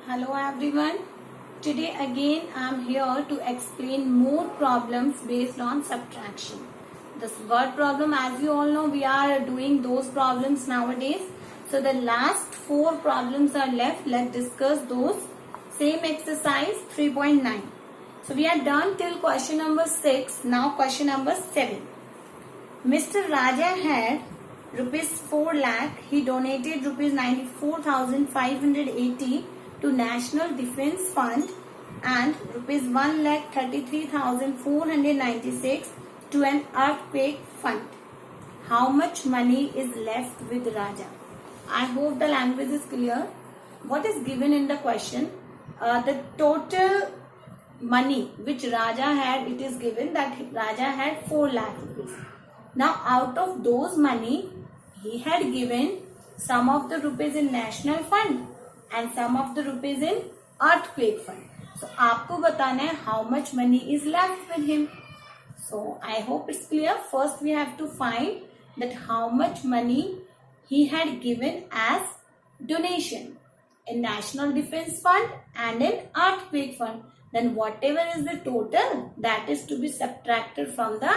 Hello everyone. Today again I am here to explain more problems based on subtraction. This word problem, as you all know, we are doing those problems nowadays. So the last 4 problems are left. Let's discuss those. Same exercise 3.9. So we are done till question number 6. Now question number 7. Mr. Raja had rupees 4 lakh. He donated rupees 94,580 to National Defence Fund and rupees 1,33,496 to an earthquake fund. How much money is left with Raja? I hope the language is clear. What is given in the question? The total money which Raja had, it is given that Raja had 4 lakh rupees. Now out of those money, he had given some of the rupees in National Fund and some of the rupees in Earthquake Fund. So आपको बताना है how much money is left with him. So I hope it's clear. First we have to find that how much money he had given as donation in National Defence Fund and in Earthquake Fund. Then whatever is the total, that is to be subtracted from the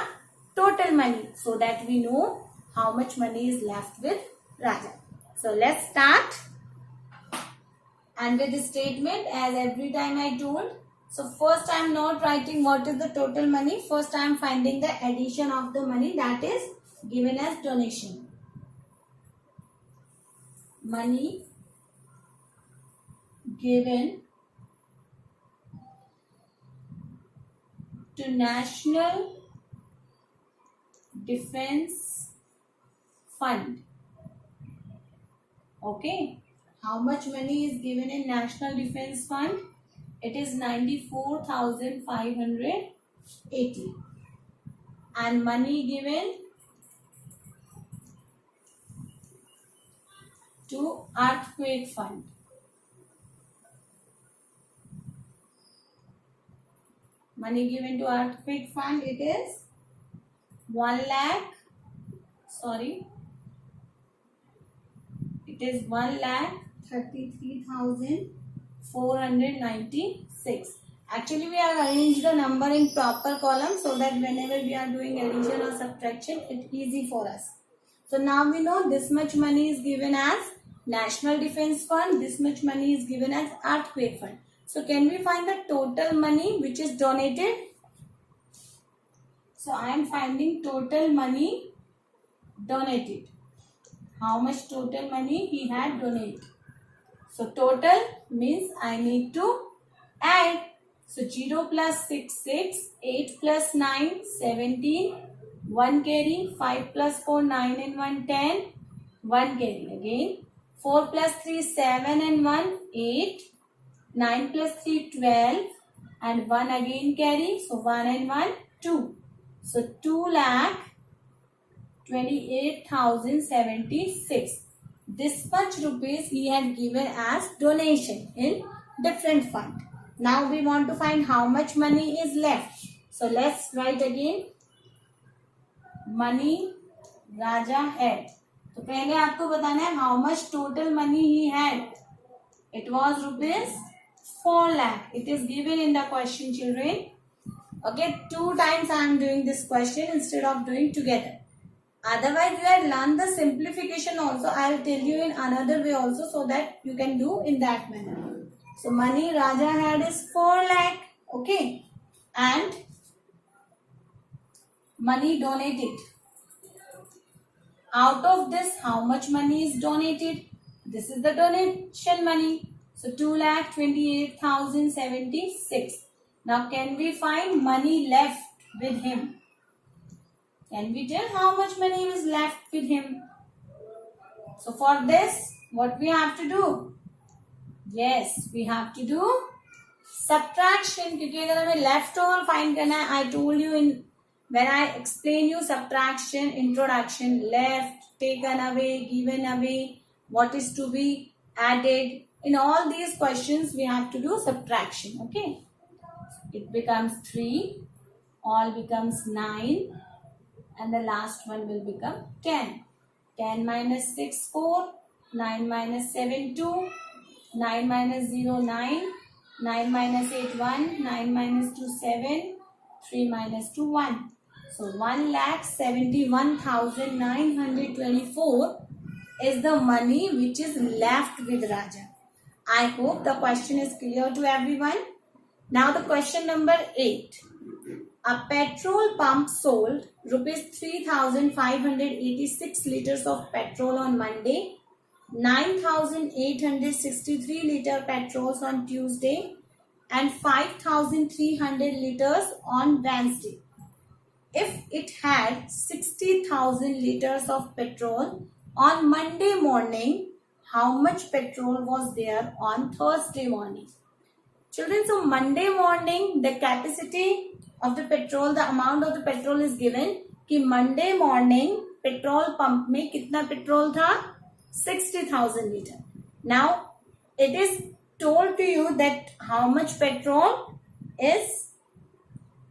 total money so that we know how much money is left with Raja. So let's start. And with the statement, as every time I told, so first I am not writing what is the total money. First I am finding the addition of the money that is given as donation. Money given to National Defence Fund. Okay. How much money is given in National Defence Fund? It is 94,580. And money given to Earthquake Fund. Money given to Earthquake Fund, it is 1,33,496. Actually, we have arranged the number in proper column so that whenever we are doing addition or subtraction, it's easy for us. So now we know this much money is given as National Defence Fund, this much money is given as Earthquake Fund. So can we find the total money which is donated? So I am finding total money donated. How much total money he had donated? So total means I need to add. So 0 plus 6, 6, 8 plus 9, 17, 1 carry, 5 plus 4, 9 and 1, 10, 1 carry again, 4 plus 3, 7 and 1, 8, 9 plus 3, 12 and 1 again carry, so 1 and 1, 2. So 2,28,076. This much rupees he had given as donation in different fund. Now we want to find how much money is left. So let's write again. Money Raja had. तो पहले आपको बताना है how much total money he had. It was rupees 4 lakh. It is given in the question, children. Okay, 2 times I am doing this question instead of doing together. Otherwise, you have learned the simplification also. I will tell you in another way also so that you can do in that manner. So, money Raja had is 4 lakh. Okay. And money donated. Out of this, how much money is donated? This is the donation money. So, 2,28,076. Now, can we find money left with him? Can we tell how much money is left with him? So, for this, what we have to do? Yes, we have to do subtraction. क्योंकि अगर हमें left over find करना है, I told you in when I explain you subtraction, introduction, left, taken away, given away, what is to be added. In all these questions, we have to do subtraction. Okay. It becomes 3, all becomes 9 and the last one will become 10. 10 minus 6, 4, 9 minus 7, 2, 9 minus 0, 9. 9 minus 8, 1. 9 minus 2, 7. 3 minus 2, 1. So 1,71,924 is the money which is left with Raja. I hope the question is clear to everyone. Now the question number 8. A petrol pump sold rupees 3,586 liters of petrol on Monday, 9,863 liter petrols on Tuesday, and 5,300 liters on Wednesday. If it had 60,000 liters of petrol on Monday morning, how much petrol was there on Thursday morning? Children, so Monday morning the capacity of the petrol, the amount of the petrol is given कि Monday morning petrol pump में कितना petrol था? 60,000 liter. Now it is told to you that how much petrol is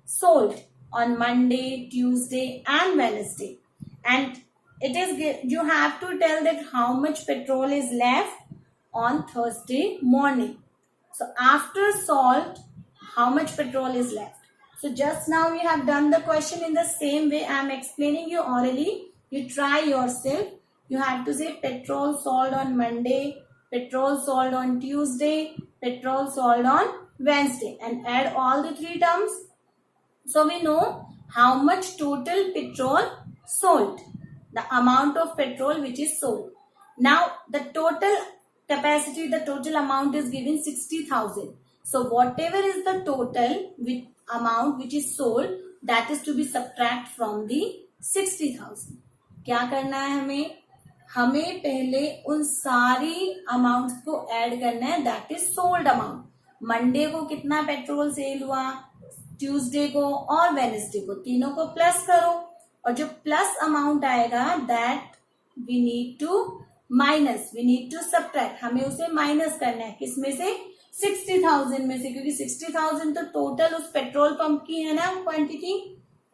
sold on Monday, Tuesday and Wednesday, and it is you have to tell that how much petrol is left on Thursday morning. So after salt, how much petrol is left? So just now we have done the question in the same way I am explaining you orally. You try yourself. You have to say petrol sold on Monday, petrol sold on Tuesday, petrol sold on Wednesday, and add all the three terms. So we know how much total petrol sold, the amount of petrol which is sold. Now the total capacity, the total amount is given 60,000. So whatever is the total with amount which is sold, that is to be subtract from the 60,000. क्या करना है हमें पहले उन सारी amounts को add करना है, that is sold amount. Monday को कितना पेट्रोल सेल हुआ, ट्यूसडे को और वेडनेसडे को, तीनों को प्लस करो और जो प्लस अमाउंट आएगा that we need to minus, we need to subtract, हमें उसे माइनस करना है किसमें से? 60,000 में से, क्योंकि 60,000 तो टोटल उस पेट्रोल पंप की है ना quantity.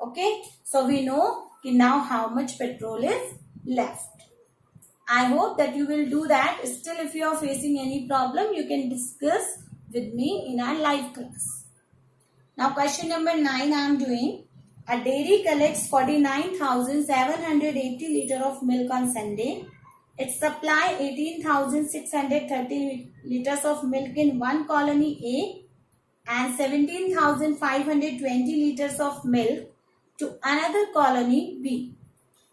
Okay, so we know कि now how much petrol is left. I hope that you will do that. Still, if you are facing any problem, you can discuss with me in our live class. Now, question number 9 I am doing. A dairy collects 49,780 liters of milk on Sunday. It supplies 18,630 liters of milk in one colony A and 17,520 liters of milk to another colony B.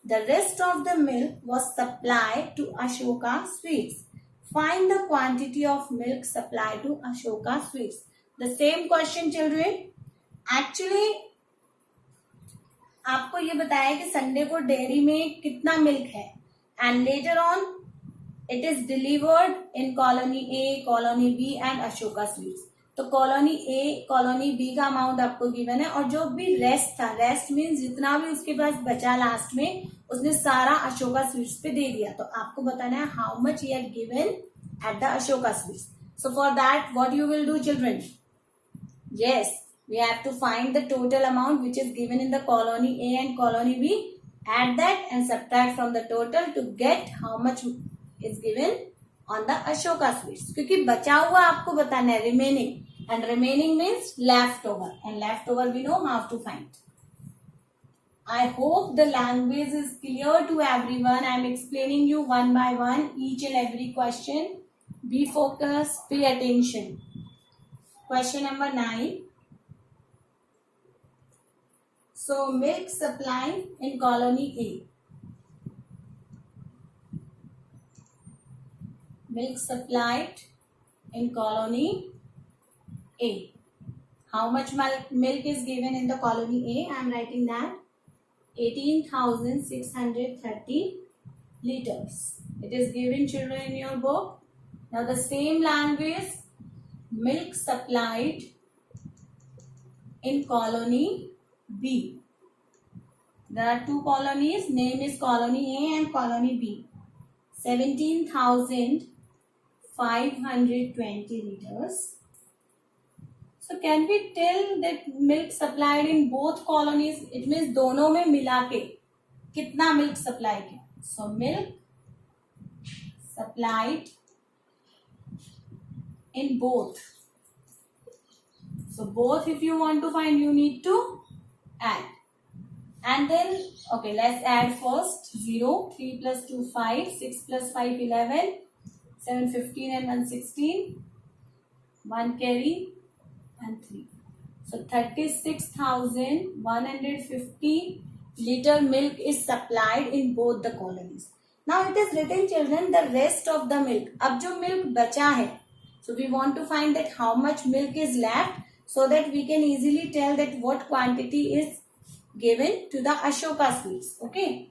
The rest of the milk was supplied to Ashoka Sweets. Find the quantity of milk supplied to Ashoka Sweets. The same question, children. Actually, आपको ये बताया कि Sunday को dairy में कितना milk है, and later on it is delivered in colony A, colony B and Ashoka Sweets. तो colony ए, colony B का अमाउंट आपको गिवन है और जो भी रेस्ट था, रेस्ट मीन्स जितना भी उसके पास बचा लास्ट में उसने सारा अशोका स्वीट्स पे दे दिया. तो आपको बताना है how much he had given at the Ashoka sweets. So for that what you will do children? Yes, we have to find the total amount which is given in the colony A and colony B, add that and subtract from the total to get how much is given on the Ashoka Sweets. क्योंकि बचा हुआ आपको बताना है remaining, and remaining means leftover, and leftover we know how to find. I hope the language is clear to everyone. I am explaining you one by one each and every question. Be focused, pay attention. Question number 9. So milk supply in colony A. Milk supplied in colony A. How much milk is given in the colony A? I am writing that 18,630 liters. It is given, children, in your book. Now the same language, milk supplied in colony B. There are two colonies. Name is colony A and colony B. 17,520 liters. So can we tell that milk supplied in both colonies? It means दोनों में मिला के कितना milk supply किया? So milk supplied in both. So both if you want to find, you need to add. And then, okay, let's add first. 0, 3 plus 2, 5, 6 plus 5, 11, 7, 15 and 1, 16, 1 carry and 3. So 36,150 liter milk is supplied in both the colonies. Now it is written, children, the rest of the milk. अब जो milk बचा है, so we want to find that how much milk is left, so that we can easily tell that what quantity is given to the Ashoka sweets. Okay.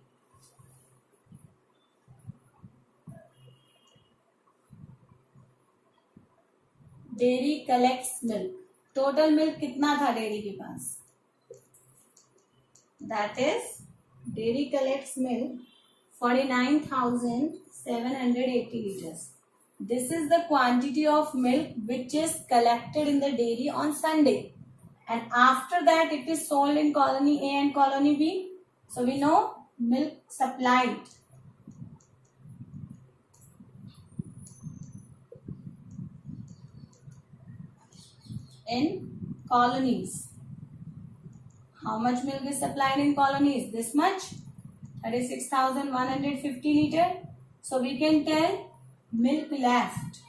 Dairy collects milk. Total milk कितना था dairy के पास? That is, dairy collects milk 49,780 liters. This is the quantity of milk which is collected in the dairy on Sunday. And after that it is sold in colony A and colony B. So we know milk supplied in colonies. How much milk is supplied in colonies? This much, 36,150 liter. So we can tell milk left.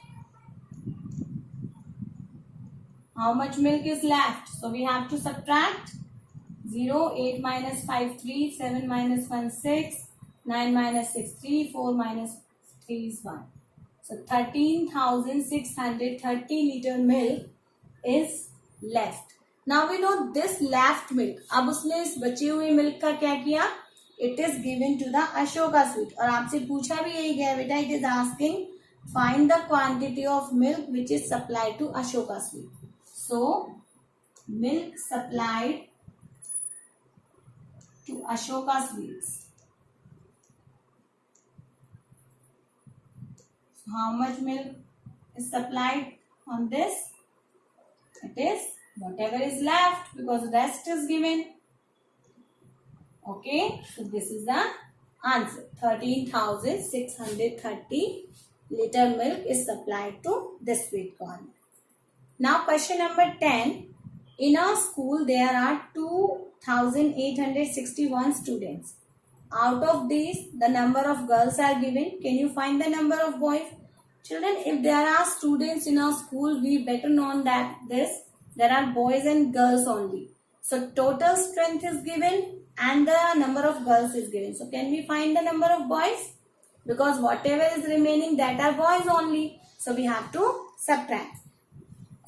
How much milk is left? So we have to subtract 0, 8 minus 5, 3, 7 minus 1, 6, 9 minus 6, 3, 4 minus 3 is 1. So 13,630 liter milk is left. Now we know this left milk. अब उसने इस बचे हुए milk का क्या किया? It is given to the Ashoka sweet. और आपसे पूछा भी यही गया बेटा, it is asking find the quantity of milk which is supplied to Ashoka sweet. So milk supplied to Ashoka sweets. So how much milk is supplied on this? It is whatever is left, because rest is given. Okay, so this is the answer. 13,630 liter milk is supplied to this sweet corn. Now question number 10. In our school there are 2,861 students. Out of these, the number of girls are given. Can you find the number of boys? Children, if there are students in our school, we better know that there are boys and girls only. So total strength is given and the number of girls is given. So can we find the number of boys? Because whatever is remaining, that are boys only. So we have to subtract.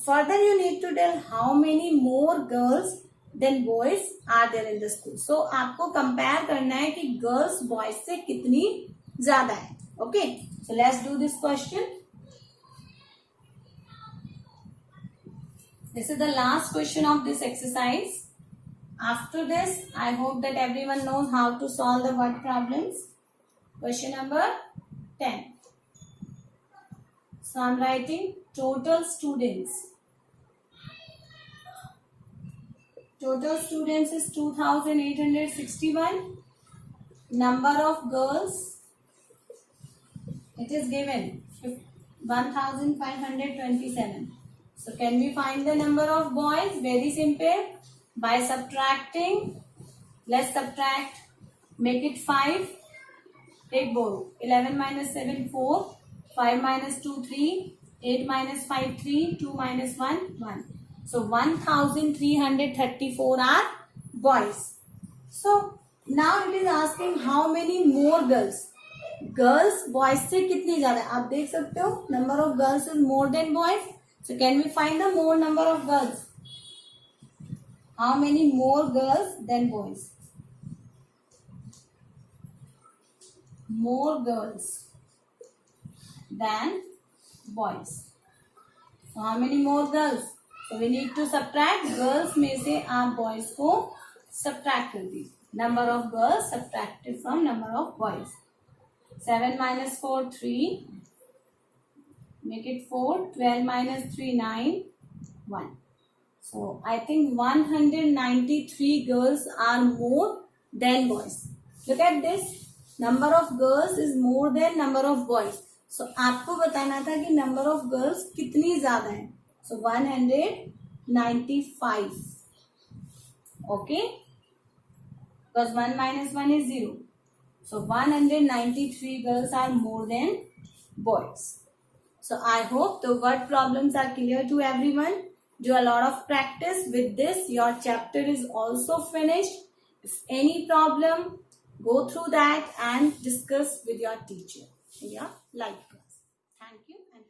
Further, you need to tell how many more girls than boys are there in the school. So आपको compare करना है कि girls boys से कितनी ज़्यादा है. Okay. So let's do this question. This is the last question of this exercise. After this, I hope that everyone knows how to solve the word problems. Question number 10. So I'm writing total students. Total students is 2,861. Number of girls, it is given 1,527. So can we find the number of boys? Very simple. By subtracting, let's subtract, make it 5. Take both. 11 minus 7, 4. 5 minus 2, 3. 8 minus 5, 3. 2 minus 1, 1. So 1,334 are boys. So now it is asking how many more girls. Girls boys से कितनी ज़्यादा? आप देख सकते हो number of girls is more than boys. So can we find the more number of girls? How many more girls than boys? More girls than boys. So how many more girls? So we need to subtract. Girls में से आप boys को subtract कर दीजिए. Number of girls subtracted from number of boys. 7 minus 4, 3. Make it 4. 12 minus 3, 9. 1. So I think 193 girls are more than boys. Look at this. Number of girls is more than number of boys. सो आपको बताना था कि number of girls कितनी ज्यादा है. सो 195. Okay, because 1 minus 1 is 0. So 193 girls are more than boys. So I hope the word problems are clear to everyone. Do a lot of practice. With this, your chapter is also finished. If any problem, go through that and discuss with your teacher in your live class. Thank you and